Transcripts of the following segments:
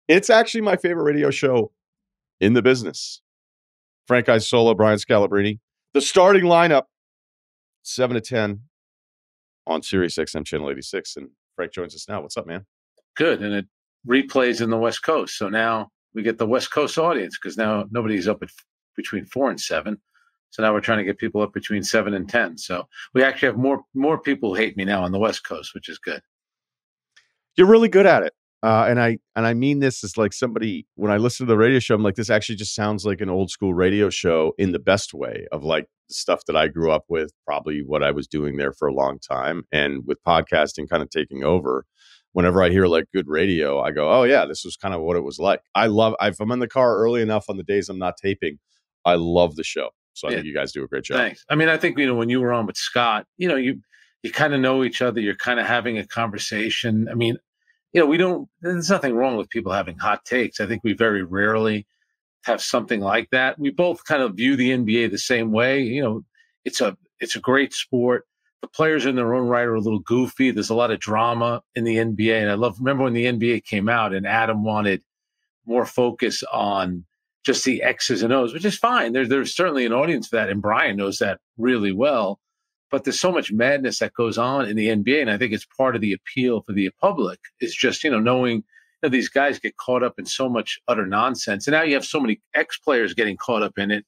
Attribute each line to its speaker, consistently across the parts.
Speaker 1: It's actually my favorite radio show in the business. Frank Isola, Brian Scalabrine. The starting lineup, 7 to 10 on Sirius XM Channel 86. And Frank joins us now. What's up, man?
Speaker 2: Good. And it replays in the West Coast. So now we get the West Coast audience because now nobody's up at between 4 and 7. So now we're trying to get people up between 7 and 10. So we actually have more people who hate me now on the West Coast, which is good.
Speaker 1: You're really good at it. And I mean this as like somebody, when I listen to the radio show, I'm like, this actually just sounds like an old school radio show in the best way of like the stuff that I grew up with, probably what I was doing there for a long time. And with podcasting kind of taking over, whenever I hear like good radio, I go, oh yeah, this was kind of what it was like. If I'm in the car early enough on the days I'm not taping, I love the show. So I think you guys do a great job.
Speaker 2: Thanks. I mean, I think, when you were on with Scott, you kind of know each other. You're kind of having a conversation. I mean, there's nothing wrong with people having hot takes. I think we very rarely have something like that. We both kind of view the NBA the same way. It's a great sport. The players in their own right are a little goofy. There's a lot of drama in the NBA. And remember when the NBA came out and Adam wanted more focus on just the X's and O's, which is fine. There's certainly an audience for that. And Brian knows that really well. But there's so much madness that goes on in the NBA, and I think it's part of the appeal for the public is just, knowing these guys get caught up in so much utter nonsense. And now you have so many ex-players getting caught up in it,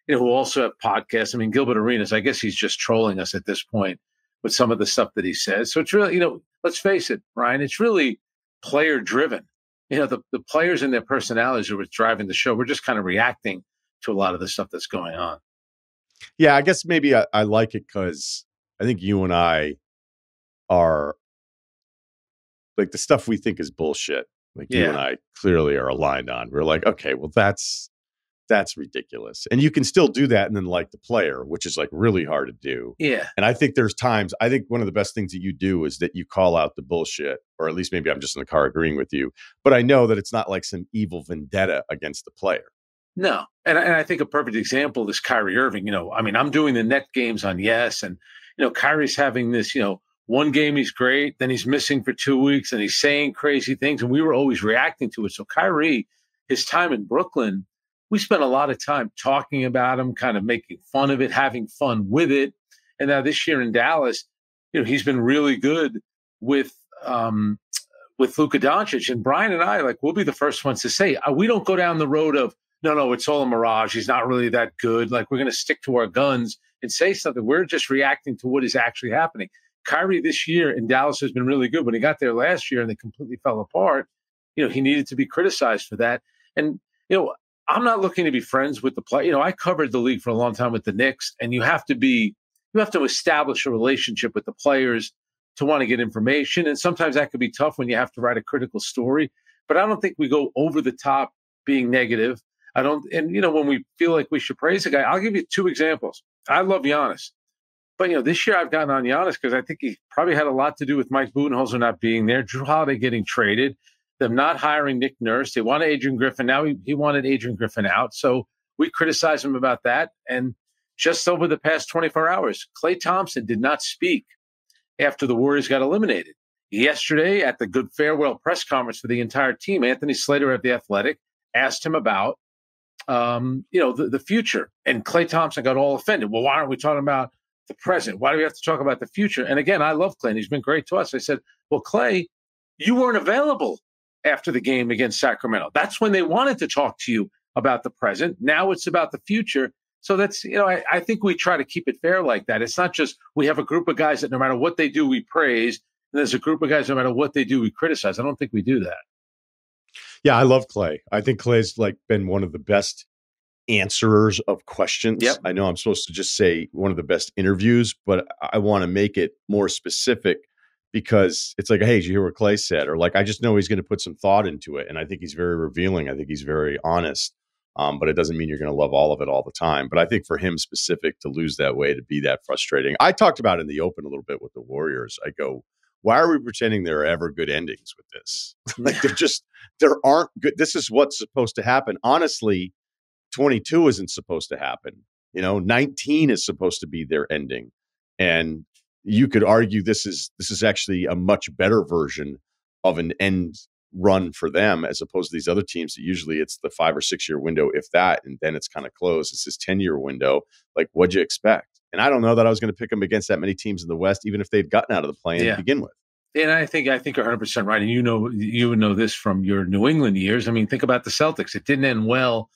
Speaker 2: who also have podcasts. I mean, Gilbert Arenas, I guess he's just trolling us at this point with some of the stuff that he says. So it's really, let's face it, Ryan, it's really player-driven. The players and their personalities are what's driving the show. We're just kind of reacting to a lot of the stuff that's going on.
Speaker 1: Yeah, I guess maybe I like it because I think you and I are like the stuff we think is bullshit. Like you and I clearly are aligned on. We're like, okay, well, that's ridiculous. And you can still do that and then like the player, which is like really hard to do.
Speaker 2: Yeah.
Speaker 1: And I think there's times, I think one of the best things that you do is that you call out the bullshit, or at least maybe I'm just in the car agreeing with you. But I know that it's not like some evil vendetta against the player.
Speaker 2: No. And I think a perfect example is Kyrie Irving. I'm doing the net games on Yes. And, Kyrie's having this, one game he's great, then he's missing for 2 weeks and he's saying crazy things. And we were always reacting to it. So Kyrie, his time in Brooklyn, we spent a lot of time talking about him, kind of making fun of it, having fun with it. And now this year in Dallas, he's been really good with Luka Doncic. And Brian and I, we'll be the first ones to say, we don't go down the road of, no, it's all a mirage. He's not really that good. We're going to stick to our guns and say something. We're just reacting to what is actually happening. Kyrie this year in Dallas has been really good. When he got there last year and they completely fell apart, he needed to be criticized for that. And, I'm not looking to be friends with the player. I covered the league for a long time with the Knicks, and you have to establish a relationship with the players to want to get information. And sometimes that could be tough when you have to write a critical story. But I don't think we go over the top being negative. When we feel like we should praise a guy, I'll give you 2 examples. I love Giannis. But, this year I've gotten on Giannis because I think he probably had a lot to do with Mike Budenholzer not being there, Drew Holiday getting traded, them not hiring Nick Nurse. They wanted Adrian Griffin. Now he wanted Adrian Griffin out. So we criticized him about that. And just over the past 24 hours, Klay Thompson did not speak after the Warriors got eliminated. Yesterday at the good farewell press conference for the entire team, Anthony Slater of The Athletic asked him about the future. And Klay Thompson got all offended. Well, why aren't we talking about the present? Why do we have to talk about the future? And again, I love Klay, and he's been great to us. I said, well, Klay, you weren't available after the game against Sacramento. That's when they wanted to talk to you about the present. Now it's about the future. So that's, I think we try to keep it fair like that. It's not just we have a group of guys that no matter what they do, we praise. And there's a group of guys, no matter what they do, we criticize. I don't think we do that.
Speaker 1: Yeah, I love Klay. I think Klay's been one of the best answerers of questions.
Speaker 2: Yep.
Speaker 1: I know I'm supposed to just say one of the best interviews, but I want to make it more specific because it's hey, did you hear what Klay said? Or I just know he's going to put some thought into it. And I think he's very revealing. I think he's very honest. But it doesn't mean you're going to love all of it all the time. But I think for him specific to lose that way, to be that frustrating. I talked about it in the open a little bit with the Warriors. I go, why are we pretending there are ever good endings with this? There aren't good. This is what's supposed to happen. Honestly, 22 isn't supposed to happen. 19 is supposed to be their ending. And you could argue this is actually a much better version of an end run for them, as opposed to these other teams that usually it's the 5 or 6 year window, if that, and then it's kind of closed. It's this 10-year window. Like, what'd you expect? And I don't know that I was going to pick them against that many teams in the West, even if they'd gotten out of the play-in to
Speaker 2: Yeah.
Speaker 1: begin with.
Speaker 2: And I think you're 100% right. And you would know this from your New England years. I mean, think about the Celtics. It didn't end well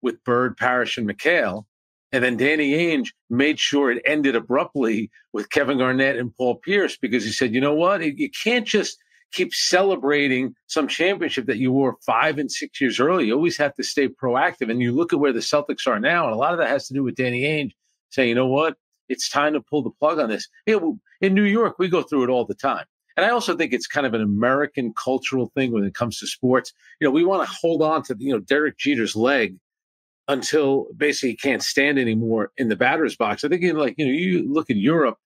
Speaker 2: with Bird, Parrish, and McHale. And then Danny Ainge made sure it ended abruptly with Kevin Garnett and Paul Pierce, because he said, you know what? You can't just keep celebrating some championship that you wore 5 and 6 years early. You always have to stay proactive. And you look at where the Celtics are now, and a lot of that has to do with Danny Ainge saying, you know what? It's time to pull the plug on this. In New York, we go through it all the time. And I also think it's kind of an American cultural thing when it comes to sports. We want to hold on to, Derek Jeter's leg until basically he can't stand anymore in the batter's box. I think you look at Europe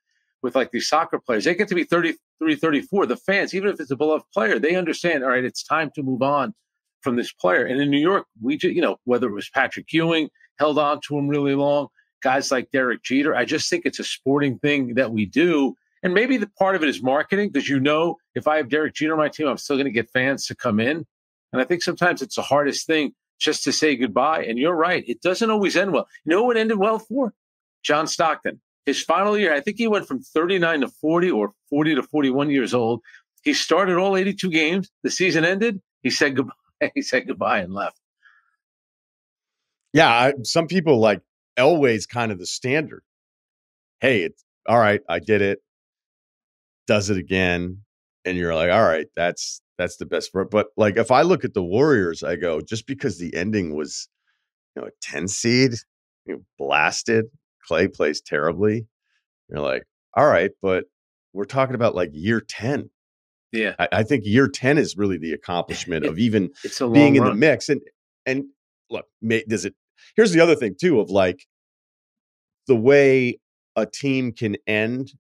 Speaker 2: with like these soccer players, they get to be 33, 34. The fans, even if it's a beloved player, they understand, all right, it's time to move on from this player. And in New York, we just, whether it was Patrick Ewing, held on to him really long, guys like Derek Jeter, I just think it's a sporting thing that we do. And maybe the part of it is marketing, because if I have Derek Jeter on my team, I'm still going to get fans to come in. And I think sometimes it's the hardest thing just to say goodbye. And you're right. It doesn't always end well. You know what ended well for? John Stockton. His final year, I think he went from 39 to 40 or 40 to 41 years old. He started all 82 games. The season ended. He said goodbye. He said goodbye and left.
Speaker 1: Yeah. Some people like Elway's kind of the standard. Hey, it's all right. I did it. Does it again. And you're like, all right, that's the best for it. But like, if I look at the Warriors, I go, just because the ending was, a 10 seed, blasted, Clay plays terribly. You're like, all right, but we're talking about like year 10.
Speaker 2: Yeah.
Speaker 1: I think year 10 is really the accomplishment of even
Speaker 2: it's a
Speaker 1: being in
Speaker 2: run.
Speaker 1: the mix. And look, here's the other thing too, of like the way a team can end.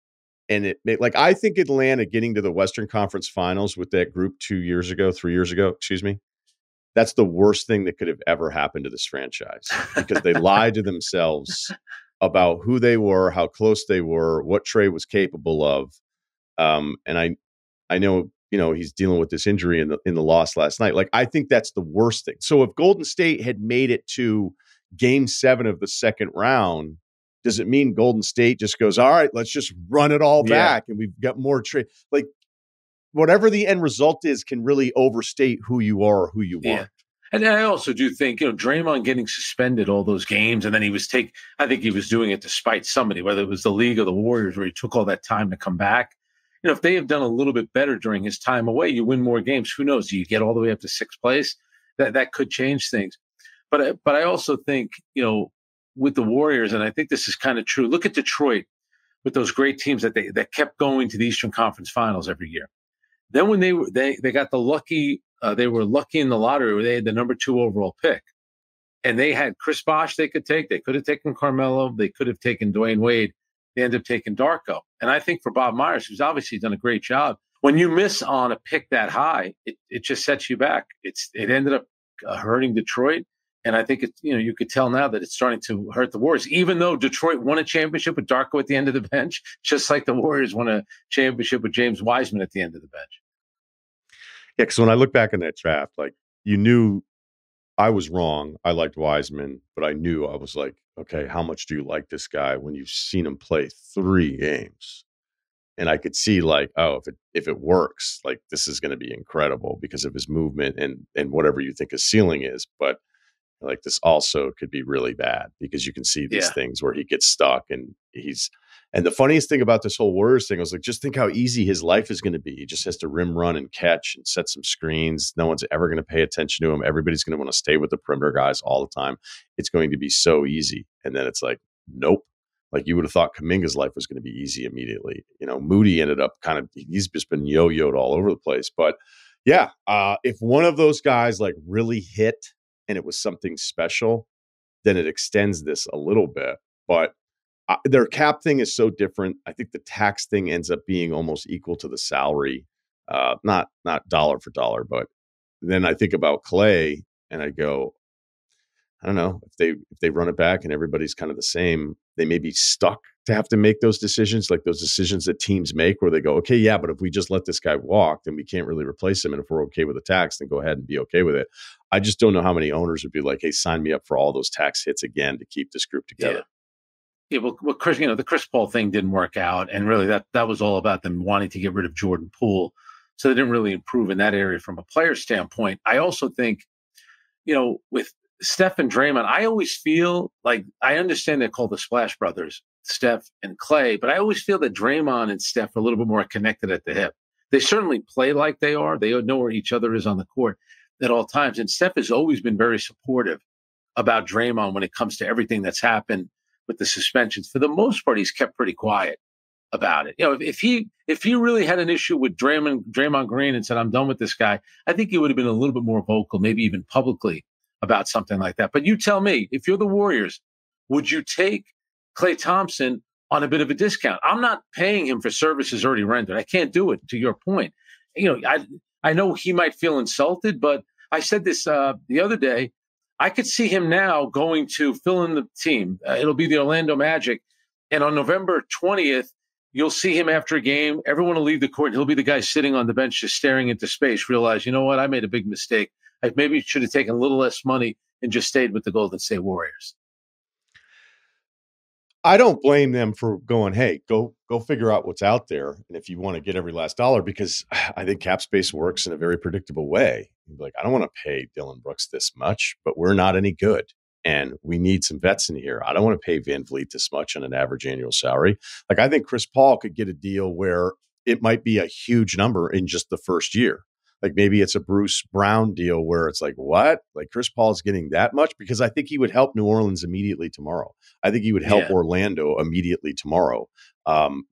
Speaker 1: And I think Atlanta getting to the Western Conference Finals with that group 3 years ago, excuse me, that's the worst thing that could have ever happened to this franchise, because they lied to themselves about who they were, how close they were, what Trey was capable of. And I know, he's dealing with this injury in the loss last night. Like, I think that's the worst thing. So if Golden State had made it to Game 7 of the second round, does it mean Golden State just goes, all right, let's just run it all back and we've got more trade? Like, whatever the end result is can really overstate who you are or who you want.
Speaker 2: And I also do think, Draymond getting suspended all those games, and then I think he was doing it to spite somebody, whether it was the league or the Warriors, where he took all that time to come back. If they have done a little bit better during his time away, you win more games. Who knows? Do you get all the way up to 6th place? That could change things. But I also think, with the Warriors, and I think this is kind of true. Look at Detroit with those great teams that kept going to the Eastern Conference Finals every year. Then when they got the lucky, they were lucky in the lottery where they had the number 2 overall pick, and they had Chris Bosh they could take. They could have taken Carmelo. They could have taken Dwayne Wade. They ended up taking Darko. And I think for Bob Myers, who's obviously done a great job, when you miss on a pick that high, it just sets you back. It ended up hurting Detroit. And I think you could tell now that it's starting to hurt the Warriors, even though Detroit won a championship with Darko at the end of the bench, just like the Warriors won a championship with James Wiseman at the end of the bench.
Speaker 1: Yeah, because when I look back in that draft, like, you knew I was wrong. I liked Wiseman, but I knew, I was like, okay, how much do you like this guy when you've seen him play 3 games? And I could see like, oh, if it works, like, this is going to be incredible because of his movement and whatever you think his ceiling is. But like, this also could be really bad because you can see these things where he gets stuck and the funniest thing about this whole Warriors thing, I was like, just think how easy his life is going to be. He just has to rim run and catch and set some screens. No one's ever going to pay attention to him. Everybody's going to want to stay with the perimeter guys all the time. It's going to be so easy. And then it's like, nope. Like, you would have thought Kuminga's life was going to be easy immediately. Moody ended up he's just been yo-yoed all over the place. But yeah, if one of those guys like really hit and it was something special, then it extends this a little bit. But their cap thing is so different. I think the tax thing ends up being almost equal to the salary, not dollar for dollar. But then I think about Clay and I go, I don't know, if they run it back and everybody's kind of the same, they may be stuck to have to make those decisions, like those decisions that teams make where they go, okay, yeah, but if we just let this guy walk, then we can't really replace him. And if we're okay with the tax, then go ahead and be okay with it. I just don't know how many owners would be like, hey, sign me up for all those tax hits again to keep this group
Speaker 2: Yeah.
Speaker 1: together.
Speaker 2: Yeah, well, Chris, the Chris Paul thing didn't work out, and really that was all about them wanting to get rid of Jordan Poole, so they didn't really improve in that area from a player standpoint. I also think, with Steph and Draymond, I always feel like I understand they're called the Splash Brothers, Steph and Clay, but I always feel that Draymond and Steph are a little bit more connected at the hip. They certainly play like they are. They know where each other is on the court at all times, and Steph has always been very supportive about Draymond when it comes to everything that's happened with the suspensions. For the most part, he's kept pretty quiet about it. If he really had an issue with Draymond Green and said, I'm done with this guy, I think he would have been a little bit more vocal, maybe even publicly, about something like that. But you tell me, if you're the Warriors, would you take Klay Thompson on a bit of a discount? I'm not paying him for services already rendered. I can't do it, to your point. I know he might feel insulted, but I said this the other day. I could see him now going to fill in the team. It'll be the Orlando Magic. And on November 20th, you'll see him after a game. Everyone will leave the court. He'll be the guy sitting on the bench just staring into space, realize, you know what, I made a big mistake. I maybe should have taken a little less money and just stayed with the Golden State Warriors.
Speaker 1: I don't blame them for going, hey, go figure out what's out there. And if you want to get every last dollar, because I think cap space works in a very predictable way. Like, I don't want to pay Dylan Brooks this much, but we're not any good. And we need some vets in here. I don't want to pay Van Vliet this much on an average annual salary. Like, I think Chris Paul could get a deal where it might be a huge number in just the first year. Like, maybe it's a Bruce Brown deal where it's like, what? Like, Chris Paul's getting that much? Because I think he would help New Orleans immediately tomorrow. I think he would help Orlando immediately tomorrow.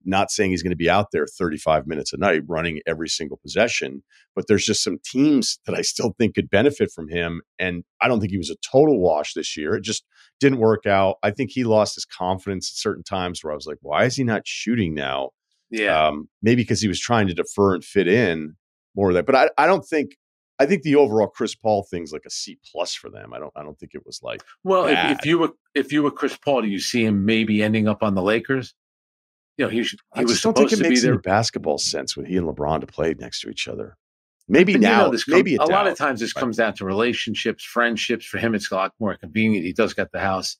Speaker 1: Not saying he's going to be out there 35 minutes a night running every single possession, but there's just some teams that I still think could benefit from him. And I don't think he was a total wash this year. It just didn't work out. I think he lost his confidence at certain times where I was like, why is he not shooting now?
Speaker 2: Yeah.
Speaker 1: Maybe because he was trying to defer and fit in more of that. But I think the overall Chris Paul thing's like a C+ for them. I don't think it was like,
Speaker 2: well, if you were Chris Paul, do you see him maybe ending up on the Lakers? He was supposed to be there.
Speaker 1: Any basketball sense with he and LeBron to play next to each other. Maybe now, maybe
Speaker 2: a lot of times this comes down to relationships, friendships. For him, it's a lot more convenient. He does got the house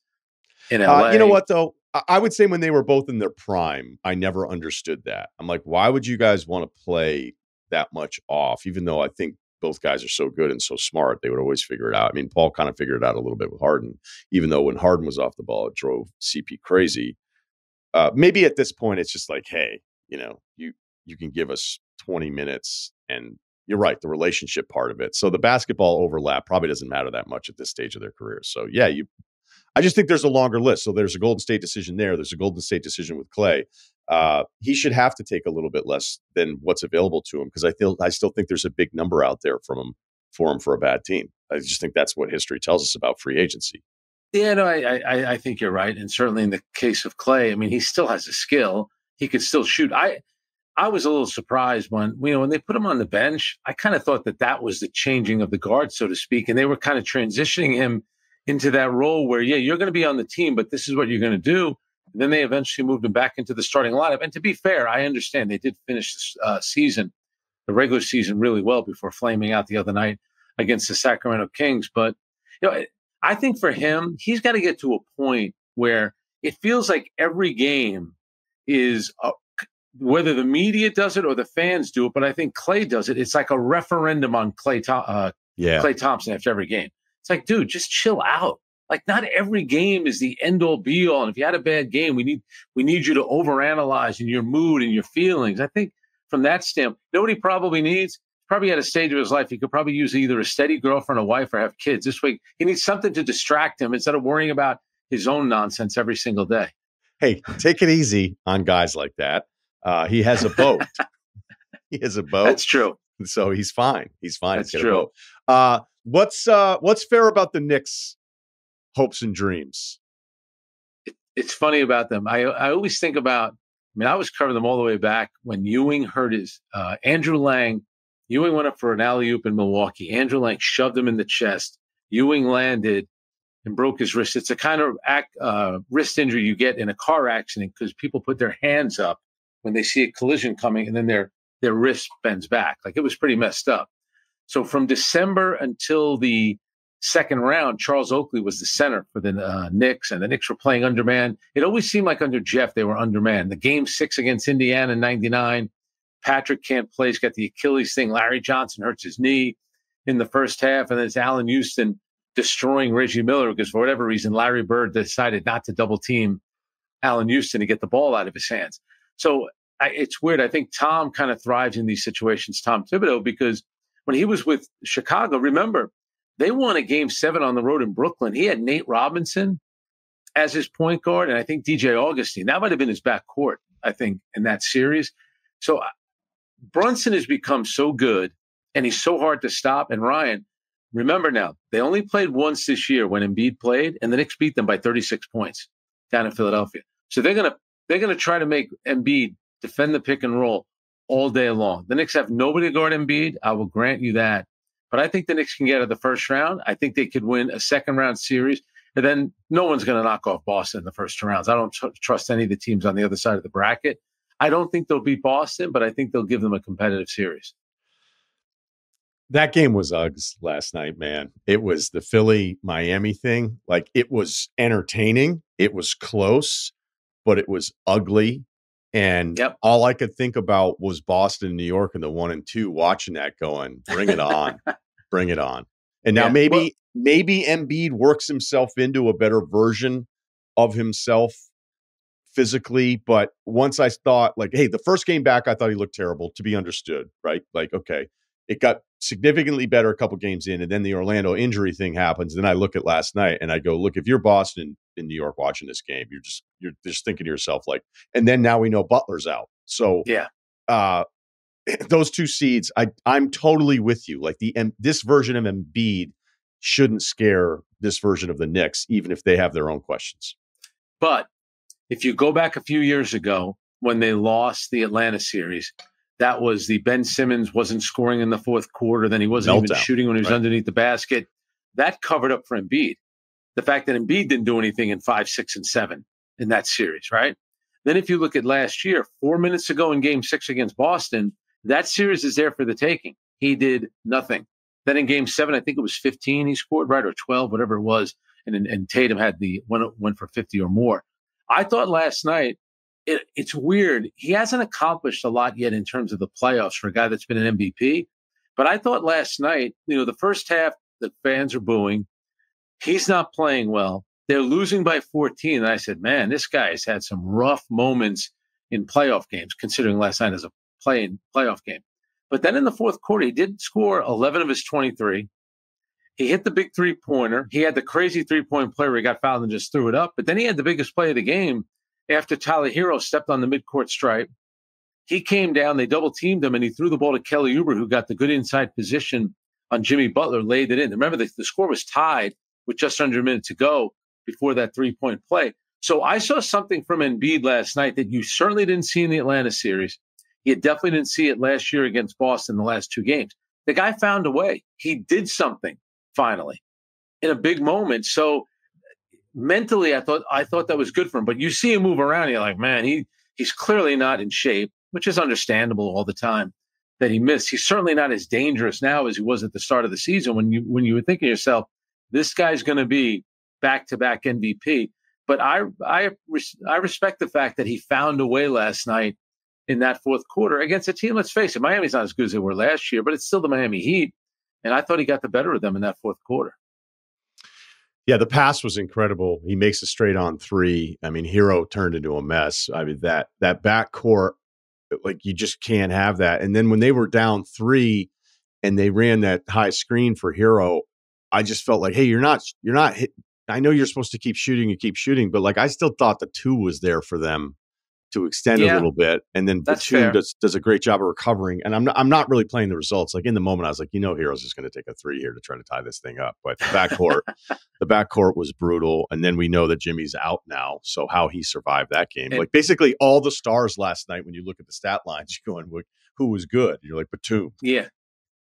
Speaker 2: in LA.
Speaker 1: You know what, though? I would say when they were both in their prime, I never understood that. I'm like, why would you guys want to play that much off? Even though I think both guys are so good and so smart, they would always figure it out. I mean, Paul kind of figured it out a little bit with Harden, even though when Harden was off the ball, it drove CP crazy. Maybe at this point, it's just like, hey, you can give us 20 minutes, and you're right, the relationship part of it. So the basketball overlap probably doesn't matter that much at this stage of their career. So yeah, I just think there's a longer list. So there's a Golden State decision there. There's a Golden State decision with Clay. He should have to take a little bit less than what's available to him, because I still think there's a big number out there for him for a bad team. I just think that's what history tells us about free agency.
Speaker 2: Yeah, no, I think you're right. And certainly in the case of Clay, I mean, he still has a skill. He could still shoot. I was a little surprised when they put him on the bench. I kind of thought that was the changing of the guard, so to speak. And they were kind of transitioning him into that role where, yeah, you're going to be on the team, but this is what you're going to do. And then they eventually moved him back into the starting lineup. And to be fair, I understand they did finish the regular season, really well before flaming out the other night against the Sacramento Kings. But, I think for him, he's got to get to a point where it feels like every game is whether the media does it or the fans do it, but I think Clay does it. It's like a referendum on Clay Thompson after every game. It's like, dude, just chill out. Like, not every game is the end all be all. And if you had a bad game, we need you to overanalyze in your mood and your feelings. I think from that standpoint, nobody probably needs. Probably at a stage of his life, he could probably use either a steady girlfriend, a wife, or have kids. This way, he needs something to distract him instead of worrying about his own nonsense every single day.
Speaker 1: Hey, take it easy on guys like that. He has a boat. He has a boat.
Speaker 2: That's true.
Speaker 1: So he's fine. He's fine.
Speaker 2: That's true.
Speaker 1: What's fair about the Knicks' hopes and dreams?
Speaker 2: It's funny about them. I always think about. I was covering them all the way back when Ewing hurt his Andrew Lang. Ewing went up for an alley-oop in Milwaukee. Andrew Lang shoved him in the chest. Ewing landed. and broke his wrist. It's a kind of wrist injury you get in a car accident because people put their hands up when they see a collision coming, and then their wrist bends back. Like, it was pretty messed up. So from December until the second round, Charles Oakley was the center for the Knicks, and the Knicks were playing underman. It always seemed like under Jeff they were underman. The game 6 against Indiana in '99, Patrick can't play. He's got the Achilles thing. Larry Johnson hurts his knee in the first half, and then it's Allen Houston destroying Reggie Miller because for whatever reason, Larry Bird decided not to double team Allen Houston to get the ball out of his hands. So it's weird. I think Tom kind of thrives in these situations, Tom Thibodeau, because when he was with Chicago, remember, they won a game 7 on the road in Brooklyn. He had Nate Robinson as his point guard, and I think DJ Augustine. That might have been his backcourt, I think, in that series. So Brunson has become so good, and he's so hard to stop. And Ryan, remember now, they only played once this year when Embiid played, and the Knicks beat them by 36 points down in Philadelphia. So they're gonna try to make Embiid defend the pick and roll all day long. The Knicks have nobody to guard Embiid. I will grant you that. But I think the Knicks can get out of the first round. I think they could win a second-round series. And then no one's going to knock off Boston in the first 2 rounds. I don't trust any of the teams on the other side of the bracket. I don't think they'll beat Boston, but I think they'll give them a competitive series.
Speaker 1: That game was Uggs last night, man. It was the Philly-Miami thing. Like, it was entertaining. It was close, but it was ugly. And all I could think about was Boston, New York, and the 1 and 2, watching that going, bring it on, bring it on. And now maybe Embiid works himself into a better version of himself physically. But once I thought, like, hey, the first game back, I thought he looked terrible, to be understood, right? Like, okay, it got significantly better a couple games in, and then the Orlando injury thing happens. Then I look at last night and I go, look, if you're Boston in New York watching this game, you're just thinking to yourself, like, and then now we know Butler's out. So those 2 seeds, I'm totally with you. Like, this version of Embiid shouldn't scare this version of the Knicks, even if they have their own questions.
Speaker 2: But if you go back a few years ago when they lost the Atlanta series, that was the Ben Simmons wasn't scoring in the fourth quarter. Then he wasn't even shooting when he was underneath the basket. That covered up for Embiid. The fact that Embiid didn't do anything in 5, 6, and 7 in that series, right? Then if you look at last year, 4 minutes ago in game 6 against Boston, that series is there for the taking. He did nothing. Then in game 7, I think it was 15 he scored, right? Or 12, whatever it was. And Tatum had went for 50 or more. I thought last night, it's weird. He hasn't accomplished a lot yet in terms of the playoffs for a guy that's been an MVP. But I thought last night, the first half, the fans are booing. He's not playing well. They're losing by 14. And I said, man, this guy has had some rough moments in playoff games, considering last night as a playoff game. But then in the fourth quarter, he did score 11 of his 23. He hit the big 3-pointer. He had the crazy 3-point play where he got fouled and just threw it up. But then he had the biggest play of the game after Tyler Hero stepped on the midcourt stripe. He came down, they double teamed him, and he threw the ball to Kelly Oubre, who got the good inside position on Jimmy Butler, laid it in. Remember, the score was tied with just under a minute to go before that 3-point play. So I saw something from Embiid last night that you certainly didn't see in the Atlanta series. You definitely didn't see it last year against Boston the last 2 games. The guy found a way. He did something finally in a big moment. So mentally, I thought that was good for him. But you see him move around, you're like, man, he's clearly not in shape, which is understandable all the time that he missed. He's certainly not as dangerous now as he was at the start of the season when you were thinking to yourself, this guy's going to be back-to-back MVP. But I respect the fact that he found a way last night in that fourth quarter against a team. Let's face it, Miami's not as good as they were last year, but it's still the Miami Heat. And I thought he got the better of them in that fourth quarter.
Speaker 1: Yeah, the pass was incredible. He makes a straight on 3. I mean, Hero turned into a mess. I mean, that backcourt, like, you just can't have that. And then when they were down 3 and they ran that high screen for Hero, I just felt like, hey, you're not hit. I know you're supposed to keep shooting, but like, I still thought the 2 was there for them to extend a little bit. And then Batum does a great job of recovering. And I'm not really playing the results. Like, in the moment, I was like, Hero's just going to take a 3 here to try to tie this thing up. But the backcourt was brutal. And then we know that Jimmy's out now. So how he survived that game, like, basically all the stars last night, when you look at the stat lines, you're going, who was good? You're like, Batum.
Speaker 2: Yeah.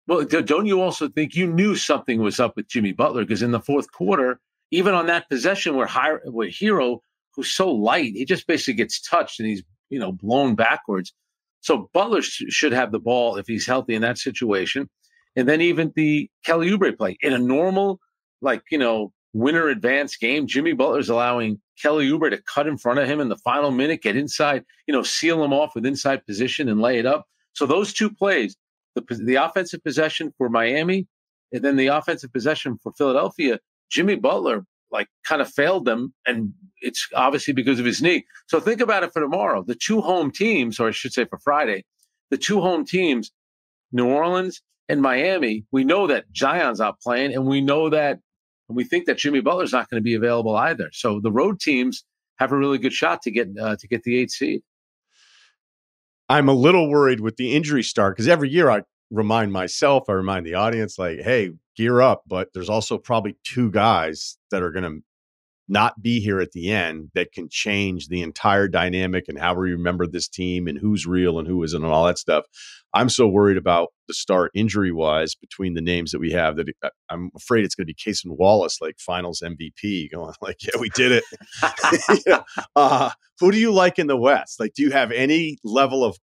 Speaker 2: Well, don't you also think you knew something was up with Jimmy Butler? Because in the fourth quarter, even on that possession where Hero, who's so light, he just basically gets touched and he's, blown backwards. So Butler should have the ball if he's healthy in that situation. And then even the Kelly Oubre play in a normal, winner advance game, Jimmy Butler's allowing Kelly Oubre to cut in front of him in the final minute, get inside, seal him off with inside position and lay it up. So those two plays, the offensive possession for Miami and then the offensive possession for Philadelphia, Jimmy Butler kind of failed them, and it's obviously because of his knee. So think about it for tomorrow. The two home teams, or I should say for Friday, the two home teams, New Orleans and Miami, we know that Zion's not playing, and we know that, and we think that Jimmy Butler's not going to be available either. So the road teams have a really good shot to get the 8th seed.
Speaker 1: I'm a little worried with the injury start because every year I remind myself, I remind the audience, hey, gear up. But there's also probably two guys that are going to not be here at the end that can change the entire dynamic and how we remember this team and who's real and who isn't and all that stuff. I'm so worried about the start injury wise between the names that we have that I'm afraid it's going to be Cason Wallace, finals MVP, going yeah, we did it. Who do you like in the West? Do you have any level of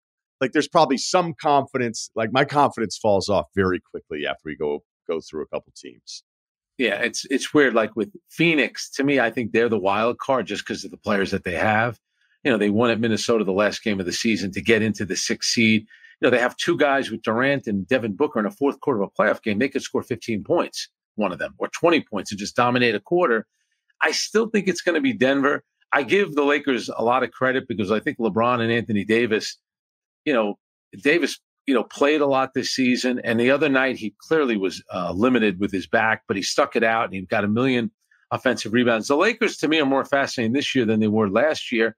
Speaker 1: there's probably some confidence, my confidence falls off very quickly after we go through a couple teams.
Speaker 2: Yeah, it's weird. With Phoenix, to me, I think they're the wild card just because of the players that they have. They won at Minnesota the last game of the season to get into the 6th seed. They have two guys with Durant and Devin Booker in a fourth quarter of a playoff game. They could score 15 points, one of them, or 20 points and just dominate a quarter. I still think it's going to be Denver. I give the Lakers a lot of credit because I think LeBron and Anthony Davis, played a lot this season. And the other night, he clearly was limited with his back, but he stuck it out and he got 1 million offensive rebounds. The Lakers, to me, are more fascinating this year than they were last year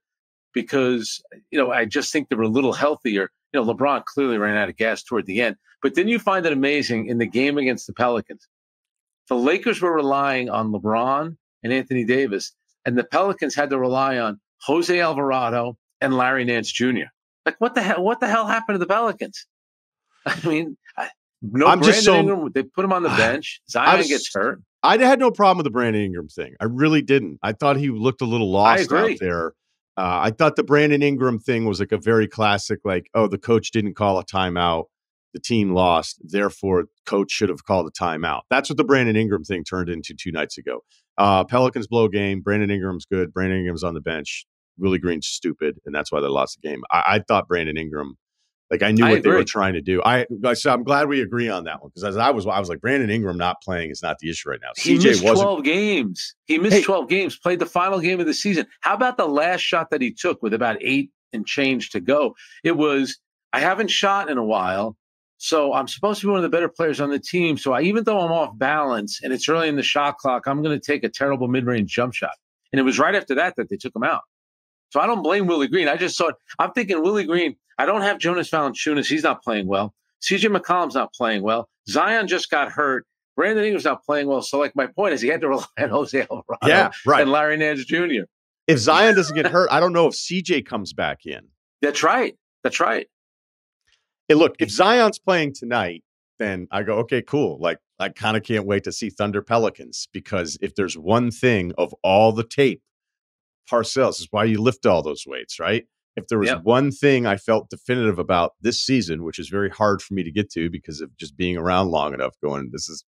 Speaker 2: because, I just think they're a little healthier. LeBron clearly ran out of gas toward the end. But then you find it amazing in the game against the Pelicans. The Lakers were relying on LeBron and Anthony Davis, and the Pelicans had to rely on Jose Alvarado and Larry Nance Jr. What the hell happened to the Pelicans? I mean, Brandon Ingram, they put him on the bench. Zion gets hurt.
Speaker 1: I had no problem with the Brandon Ingram thing. I really didn't. I thought he looked a little lost out there. I thought the Brandon Ingram thing was a very classic, the coach didn't call a timeout. The team lost. Therefore, coach should have called a timeout. That's what the Brandon Ingram thing turned into 2 nights ago. Pelicans blow game. Brandon Ingram's good. Brandon Ingram's on the bench. Willie Green's stupid, and that's why they lost the game. I thought Brandon Ingram, I knew what they were trying to do. So I'm glad we agree on that one because as I was like, Brandon Ingram not playing is not the issue right now.
Speaker 2: He missed 12 games. He missed 12 games, played the final game of the season. How about the last shot that he took with about 8 and change to go? It was, I haven't shot in a while, so I'm supposed to be one of the better players on the team. So even though I'm off balance and it's early in the shot clock, I'm going to take a terrible mid-range jump shot. And it was right after that they took him out. So I don't blame Willie Green. I just thought, I'm thinking Willie Green, I don't have Jonas Valanciunas. He's not playing well. CJ McCollum's not playing well. Zion just got hurt. Brandon Ingram's not playing well. So my point is he had to rely on Jose Alvarado and Larry Nance Jr.
Speaker 1: If Zion doesn't get hurt, I don't know if CJ comes back in.
Speaker 2: That's right.
Speaker 1: Hey, look, if Zion's playing tonight, then I go, okay, cool. I kind of can't wait to see Thunder Pelicans because if there's one thing of all the tape, Parcells is why you lift all those weights, right? If there was one thing I felt definitive about this season, which is very hard for me to get to because of just being around long enough going, this is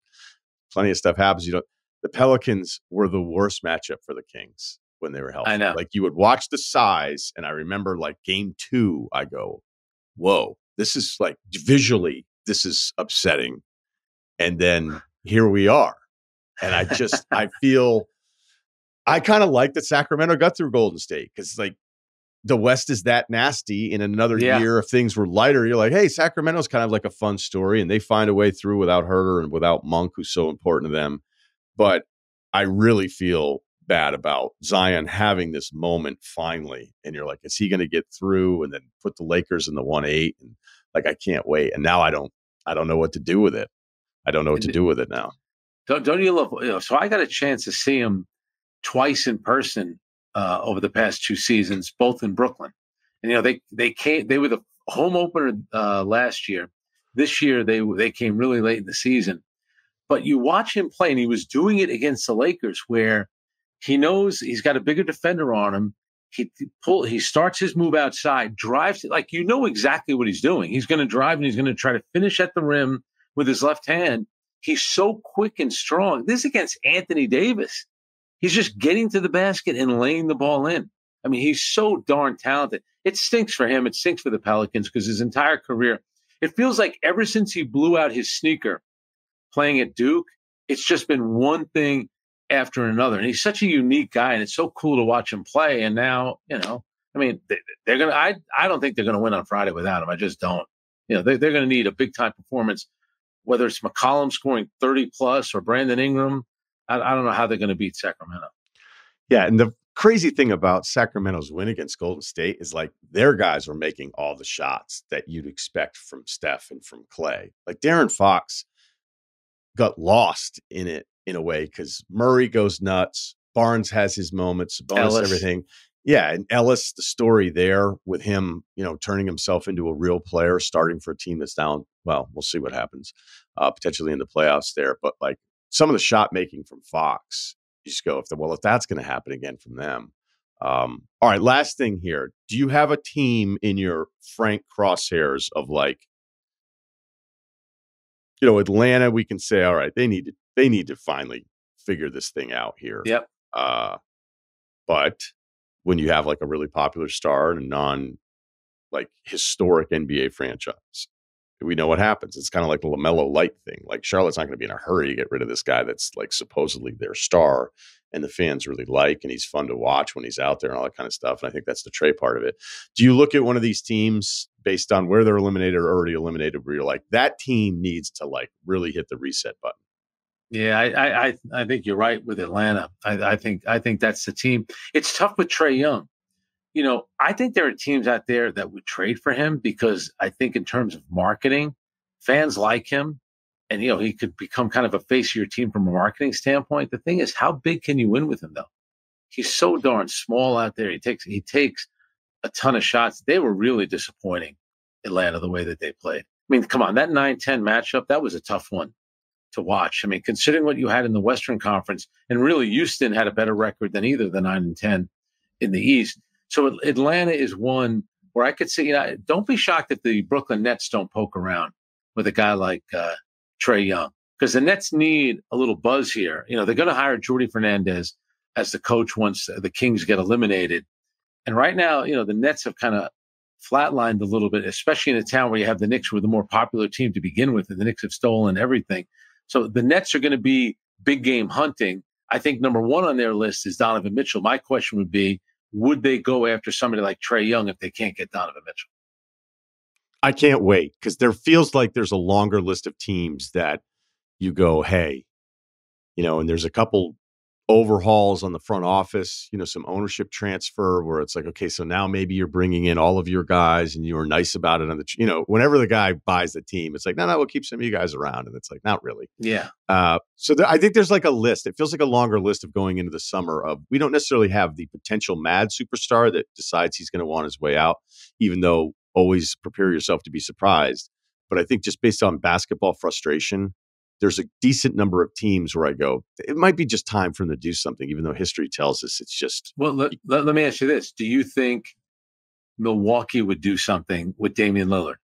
Speaker 1: plenty of stuff happens. The Pelicans were the worst matchup for the Kings when they were healthy.
Speaker 2: I know.
Speaker 1: You would watch the size and I remember game 2, I go, whoa, this is visually, this is upsetting. And then here we are. And I feel, I kind of like that Sacramento got through Golden State because the West is that nasty. In another year, if things were lighter, you're like, hey, Sacramento's kind of a fun story, and they find a way through without Herter and without Monk, who's so important to them. But I really feel bad about Zion having this moment finally, and you're like, is he going to get through and then put the Lakers in the 1-8? And I can't wait. And now I don't know what to do with it. I don't know what to do with it now.
Speaker 2: Don't you love? So I got a chance to see him twice in person over the past 2 seasons, both in Brooklyn. And they were the home opener last year. This year they came really late in the season. But you watch him play, and he was doing it against the Lakers, where he knows he's got a bigger defender on him. He starts his move outside, drives it, like, you know exactly what he's doing. He's going to drive and he's going to try to finish at the rim with his left hand. He's so quick and strong. This is against Anthony Davis. He's just getting to the basket and laying the ball in. I mean, he's so darn talented. It stinks for him. It stinks for the Pelicans because his entire career, it feels like ever since he blew out his sneaker playing at Duke, it's just been one thing after another. And he's such a unique guy, and it's so cool to watch him play. And now, I mean, they're going to, I don't think they're going to win on Friday without him. I just don't. They're going to need a big time performance, whether it's McCollum scoring 30 plus or Brandon Ingram. I don't know how they're going to beat Sacramento.
Speaker 1: Yeah. And the crazy thing about Sacramento's win against Golden State is like their guys were making all the shots that you'd expect from Steph and from Clay. Like De'Aaron Fox got lost in it in a way because Murray goes nuts. Barnes has his moments, Sabonis, everything. Yeah. And Ellis, the story there with him, turning himself into a real player, starting for a team that's down. Well, we'll see what happens potentially in the playoffs there. But like some of the shot making from Fox, you just go, if that's going to happen again from them. All right. Last thing here. Do you have a team in your Frank crosshairs of like, Atlanta, we can say, all right, they need to finally figure this thing out here.
Speaker 2: Yep.
Speaker 1: But when you have like a really popular star and a historic NBA franchise, we know what happens. It's kind of like the LaMelo Light thing. Like Charlotte's not going to be in a hurry to get rid of this guy that's like supposedly their star and the fans really like, and he's fun to watch when he's out there and all that kind of stuff. And I think that's the Trey part of it. Do you look at one of these teams based on where they're eliminated or already eliminated, where you're like, that team needs to like really hit the reset button?
Speaker 2: Yeah, I think you're right with Atlanta. I think that's the team. It's tough with Trae Young. I think there are teams out there that would trade for him because I think in terms of marketing, fans like him, and he could become kind of a face of your team from a marketing standpoint. The thing is, how big can you win with him though? He's so darn small out there. He takes a ton of shots. They were really disappointing, Atlanta, the way that they played. I mean, come on, that 9-10 matchup, that was a tough one to watch. I mean, considering what you had in the Western Conference, and really Houston had a better record than either the 9-10 in the East. So Atlanta is one where I could say, don't be shocked if the Brooklyn Nets don't poke around with a guy like Trae Young, because the Nets need a little buzz here. They're going to hire Jordi Fernandez as the coach once the Kings get eliminated. And right now, the Nets have kind of flatlined a little bit, especially in a town where you have the Knicks, who are the more popular team to begin with, and the Knicks have stolen everything. So the Nets are going to be big game hunting. I think number one on their list is Donovan Mitchell. My question would be, would they go after somebody like Trae Young if they can't get Donovan Mitchell?
Speaker 1: I can't wait, because there feels like there's a longer list of teams that you go, hey, and there's a couple overhauls on the front office, some ownership transfer where it's like, okay, so now maybe you're bringing in all of your guys and you were nice about it on the, whenever the guy buys the team, it's like, no, we'll keep some of you guys around. And it's like, not really.
Speaker 2: Yeah.
Speaker 1: I think there's like a list. It feels like a longer list of going into the summer of, we don't necessarily have the potential mad superstar that decides he's going to want his way out, even though always prepare yourself to be surprised. But I think just based on basketball frustration, there's a decent number of teams where I go, it might be just time for them to do something, even though history tells us it's just.
Speaker 2: Well, let me ask you this. Do you think Milwaukee would do something with Damian Lillard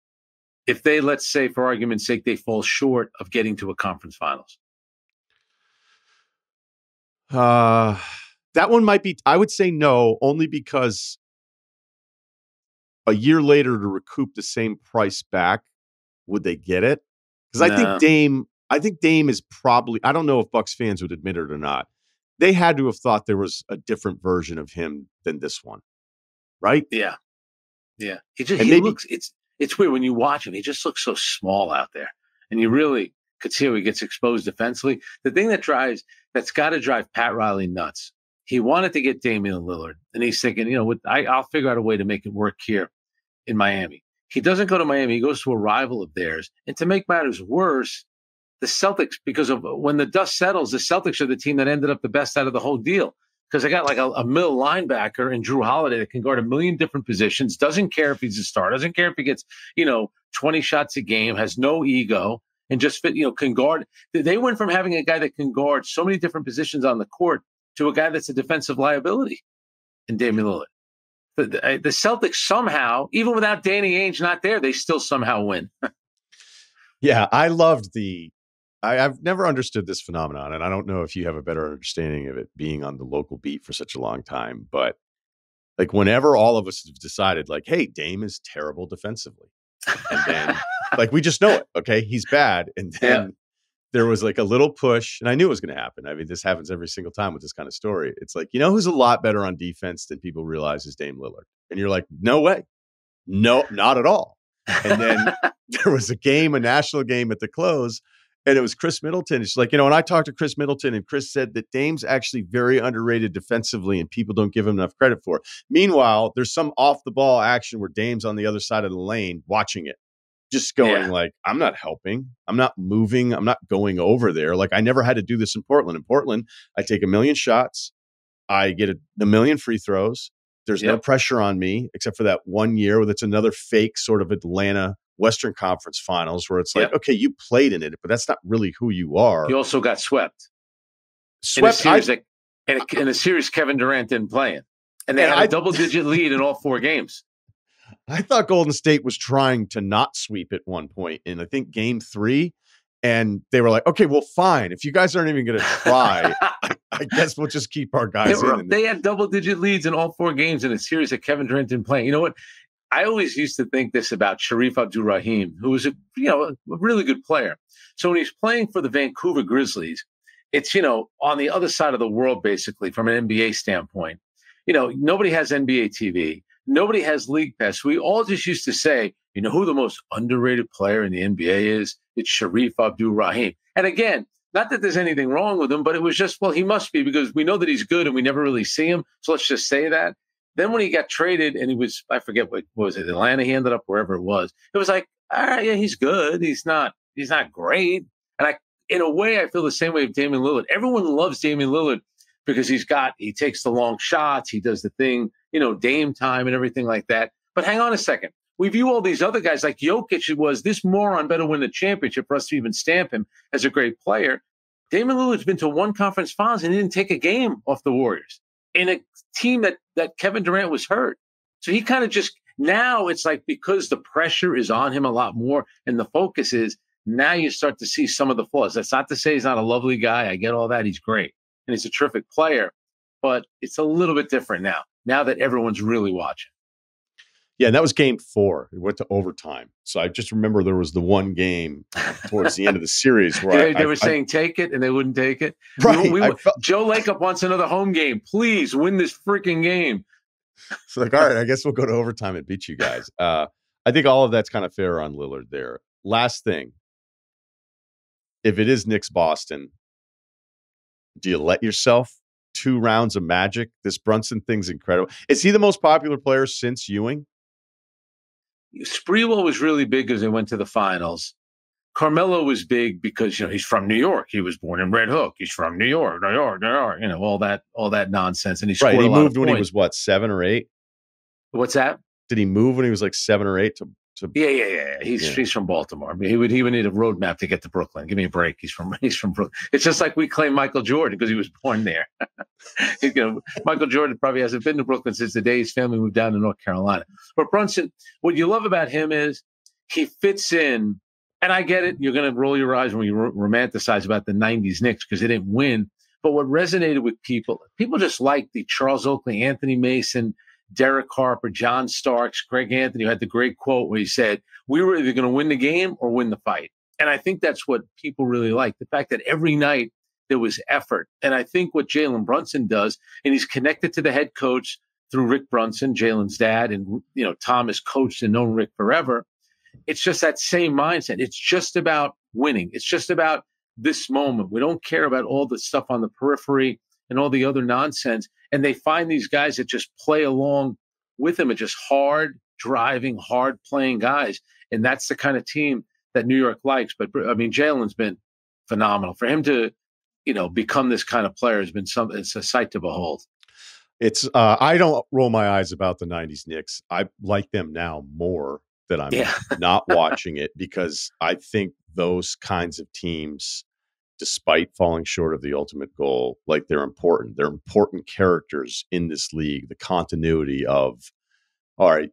Speaker 2: if they, let's say, for argument's sake, they fall short of getting to a conference finals?
Speaker 1: That one might be, I would say no, only because a year later to recoup the same price back, would they get it? Because
Speaker 2: No.
Speaker 1: I think Dame is probably, I don't know if Bucks fans would admit it or not. They had to have thought there was a different version of him than this one. Right?
Speaker 2: Yeah. Yeah. Looks, it's weird when you watch him. He just looks so small out there. And you really could see how he gets exposed defensively. The thing that's got to drive Pat Riley nuts. He wanted to get Damian Lillard. And he's thinking, I'll figure out a way to make it work here in Miami. He doesn't go to Miami. He goes to a rival of theirs. And to make matters worse, the Celtics, because of when the dust settles, the Celtics are the team that ended up the best out of the whole deal, because they got like a middle linebacker in Drew Holiday that can guard a million different positions, doesn't care if he's a star, doesn't care if he gets, 20 shots a game, has no ego. and just fit, can guard. They went from having a guy that can guard so many different positions on the court to a guy that's a defensive liability in Damian Lillard. The Celtics somehow, even without Danny Ainge not there, they still somehow win.
Speaker 1: Yeah, I loved I've never understood this phenomenon, and I don't know if you have a better understanding of it being on the local beat for such a long time, but like whenever all of us have decided like, hey, Dame is terrible defensively. And then like we just know it. Okay. He's bad. And then there was like a little push, and I knew it was going to happen. I mean, this happens every single time with this kind of story. It's like, who's a lot better on defense than people realize is Dame Lillard. And you're like, no way. No, not at all. And then there was a national game at the close, and it was Chris Middleton. It's like, and I talked to Chris Middleton, and Chris said that Dame's actually very underrated defensively, and people don't give him enough credit for it. Meanwhile, there's some off the ball action where Dame's on the other side of the lane watching it, just going like, I'm not helping. I'm not moving. I'm not going over there. Like, I never had to do this in Portland. In Portland, I take a million shots. I get a million free throws. There's no pressure on me except for that 1 year where it's another fake sort of Atlanta Western Conference Finals where it's like, okay, you played in it, but that's not really who you are.
Speaker 2: You also got swept. In a series Kevin Durant didn't play in. And they had a double-digit lead in all 4 games.
Speaker 1: I thought Golden State was trying to not sweep at one point in, I think, game 3. And they were like, okay, well, fine. If you guys aren't even going to try, I guess we'll just keep our guys in.
Speaker 2: They had double-digit leads in all 4 games in a series that Kevin Durant didn't play. You know what? I always used to think this about Sharif Abdul-Rahim, who was a really good player. So when he's playing for the Vancouver Grizzlies, it's, on the other side of the world, basically, from an NBA standpoint. Nobody has NBA TV. Nobody has League Pass. We all just used to say, who the most underrated player in the NBA is? It's Sharif Abdul-Rahim. And again, not that there's anything wrong with him, but it was just, well, he must be because we know that he's good and we never really see him. So let's just say that. Then when he got traded and he was, I forget what was it, Atlanta, he ended up wherever it was. It was like, all right, yeah, he's good. He's not great. And in a way, I feel the same way with Damian Lillard. Everyone loves Damian Lillard because he takes the long shots. He does the thing, Dame time and everything like that. But hang on a second. We view all these other guys like Jokic was this moron better win the championship for us to even stamp him as a great player. Damian Lillard's been to 1 conference finals and he didn't take a game off the Warriors in a team that Kevin Durant was hurt. So he kind of just, now it's like because the pressure is on him a lot more and the focus is, now you start to see some of the flaws. That's not to say he's not a lovely guy. I get all that. He's great. And he's a terrific player. But it's a little bit different now that everyone's really watching.
Speaker 1: Yeah, and that was game 4. It went to overtime. So I just remember there was the one game towards the end of the series where
Speaker 2: they were saying take it, and they wouldn't take it.
Speaker 1: Right.
Speaker 2: Joe Lacob wants another home game. Please win this freaking game.
Speaker 1: It's like, all right, I guess we'll go to overtime and beat you guys. I think all of that's kind of fair on Lillard there. Last thing. If it is Knicks Boston, do you let yourself 2 rounds of magic? This Brunson thing's incredible. Is he the most popular player since Ewing?
Speaker 2: Sprewell was really big because they went to the finals. Carmelo was big because, he's from New York. He was born in Red Hook. He's from New York, all that nonsense. And he scored
Speaker 1: right. He
Speaker 2: a lot
Speaker 1: moved
Speaker 2: of
Speaker 1: when
Speaker 2: points.
Speaker 1: He was what, 7 or 8?
Speaker 2: What's that?
Speaker 1: Did he move when he was like 7 or 8 to
Speaker 2: Yeah. He's from Baltimore. I mean, he would need a roadmap to get to Brooklyn. Give me a break. He's from Brooklyn. It's just like we claim Michael Jordan because he was born there. Michael Jordan probably hasn't been to Brooklyn since the day his family moved down to North Carolina. But Brunson, what you love about him is he fits in. And I get it. You're going to roll your eyes when you romanticize about the 90s Knicks because they didn't win. But what resonated with people just liked the Charles Oakley, Anthony Mason, Derek Harper, John Starks, Greg Anthony, who had the great quote where he said, we were either going to win the game or win the fight. And I think that's what people really like, the fact that every night there was effort. And I think what Jalen Brunson does, and he's connected to the head coach through Rick Brunson, Jalen's dad, and Tom has coached and known Rick forever. It's just that same mindset. It's just about winning. It's just about this moment. We don't care about all the stuff on the periphery and all the other nonsense. And they find these guys that just play along with them. It's just hard driving, hard playing guys. And that's the kind of team that New York likes. But I mean, Jalen's been phenomenal. For him to, become this kind of player has been it's a sight to behold.
Speaker 1: It's I don't roll my eyes about the 90s Knicks. I like them now more that I'm
Speaker 2: Yeah.
Speaker 1: not watching it because I think those kinds of teams, despite falling short of the ultimate goal, like they're important. They're important characters in this league. The continuity of, all right,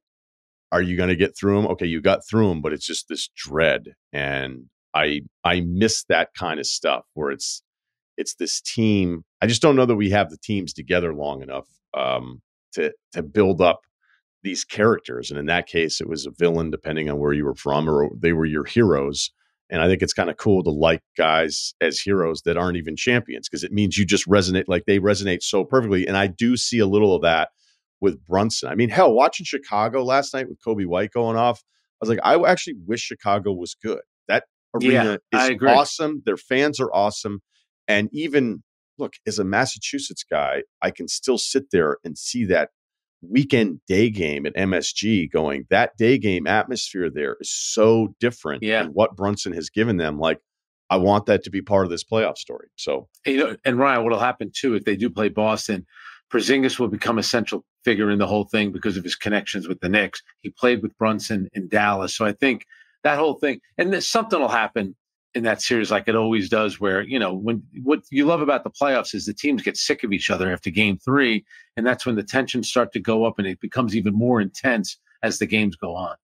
Speaker 1: are you going to get through them? Okay, you got through them, but it's just this dread, and I miss that kind of stuff where it's this team. I just don't know that we have the teams together long enough to build up these characters. And in that case, it was a villain, depending on where you were from, or they were your heroes. And I think it's kind of cool to like guys as heroes that aren't even champions, because it means you just resonate, like they resonate so perfectly. And I do see a little of that with Brunson. I mean, hell, watching Chicago last night with Kobe White going off, I was like, I actually wish Chicago was good. That
Speaker 2: Yeah,
Speaker 1: arena
Speaker 2: I
Speaker 1: is
Speaker 2: agree.
Speaker 1: awesome. Their fans are awesome. And even, look, as a Massachusetts guy, I can still sit there and see that weekend day game at MSG going, that day game atmosphere there is so different
Speaker 2: Yeah.
Speaker 1: than what Brunson has given them. Like, I want that to be part of this playoff story. So,
Speaker 2: And Ryan, what'll happen too if they do play Boston? Porzingis will become a central figure in the whole thing because of his connections with the Knicks. He played with Brunson in Dallas, so I think that whole thing, and there's something will happen in that series, like it always does, where when what you love about the playoffs is the teams get sick of each other after Game 3, and that's when the tensions start to go up, and it becomes even more intense as the games go on.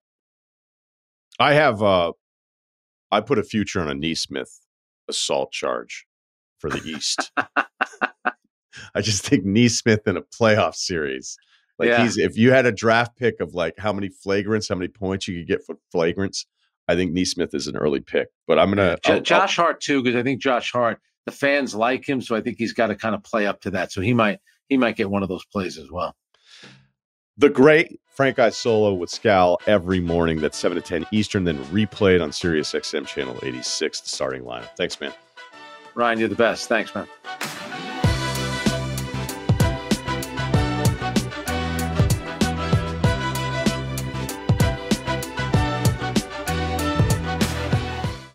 Speaker 1: I have I put a future on a Neesmith assault charge for the East. I just think Neesmith in a playoff series, like
Speaker 2: Yeah.
Speaker 1: if you had a draft pick of like how many flagrants, how many points you could get for flagrants, I think Neesmith is an early pick. But I'm
Speaker 2: Yeah,
Speaker 1: gonna, I'll
Speaker 2: Josh Hart too, because I think Josh Hart, the fans like him, so I think he's got to kind of play up to that. So he might get one of those plays as well.
Speaker 1: the great Frank Isola with Scal every morning. That's 7 to 10 Eastern, then replayed on Sirius XM channel 86, the starting lineup. Thanks, man.
Speaker 2: Ryan, you're the best. Thanks, man.